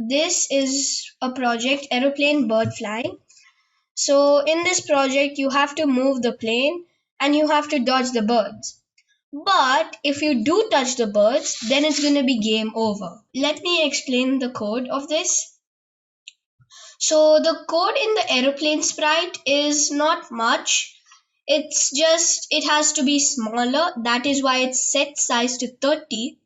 this is a project, aeroplane bird flying. So in this project, you have to move the plane and you have to dodge the birds. But if you do touch the birds, then it's going to be game over. Let me explain the code of this. So the code in the aeroplane sprite is not much. It's just, it has to be smaller. That is why it's set size to 30.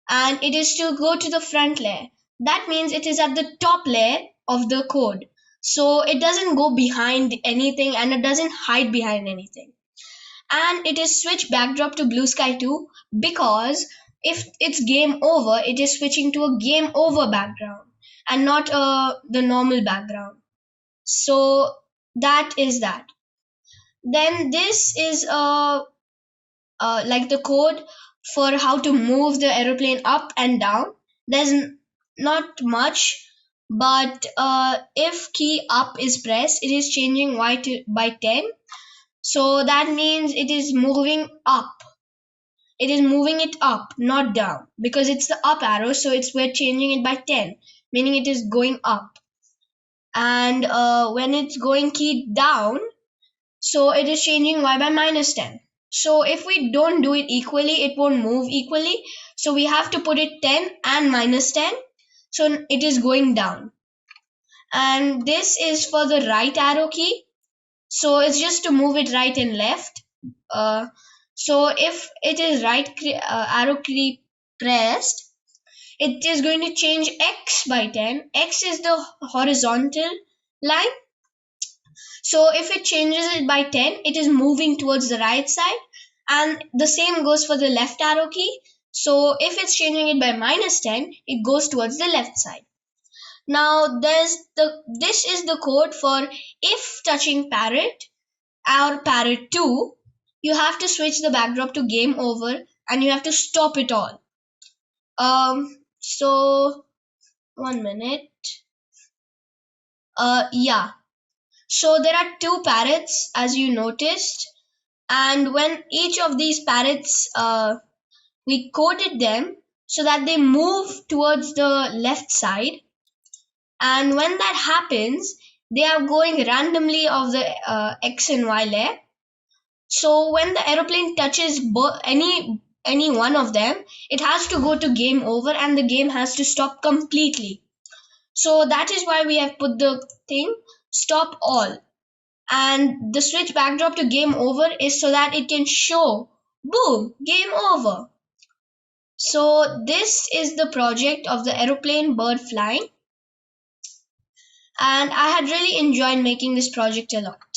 And it is to go to the front layer. That means it is at the top layer of the code. So it doesn't go behind anything and it doesn't hide behind anything. And it is switch backdrop to blue sky too, because if it's game over, it is switching to a game over background and not the normal background. So that is that. Then this is like the code for how to move the aeroplane up and down. There's not much, but if key up is pressed, it is changing y by 10. So that means it is moving up. It is moving it up, not down, because it's the up arrow. So we're changing it by 10, meaning it is going up. And when it's going key down, so it is changing y by minus 10. So if we don't do it equally, it won't move equally. So we have to put it 10 and minus 10. So it is going down. And this is for the right arrow key. So it's just to move it right and left. So if it is right arrow key pressed, it is going to change x by 10. X is the horizontal line. So if it changes it by 10, it is moving towards the right side. And the same goes for the left arrow key. So if it's changing it by minus 10, it goes towards the left side. Now this is the code for if touching parrot or parrot 2, you have to switch the backdrop to game over and you have to stop it all. So 1 minute. Yeah. So there are 2 parrots, as you noticed, and when each of these parrots, we coded them so that they move towards the left side, and when that happens, they are going randomly of the x and y layer. So when the aeroplane touches any one of them, it has to go to game over and the game has to stop completely. So that is why we have put the thing stop all. And the switch backdrop to game over is so that it can show, boom, game over. So this is the project of the aeroplane bird flying. And I had really enjoyed making this project a lot.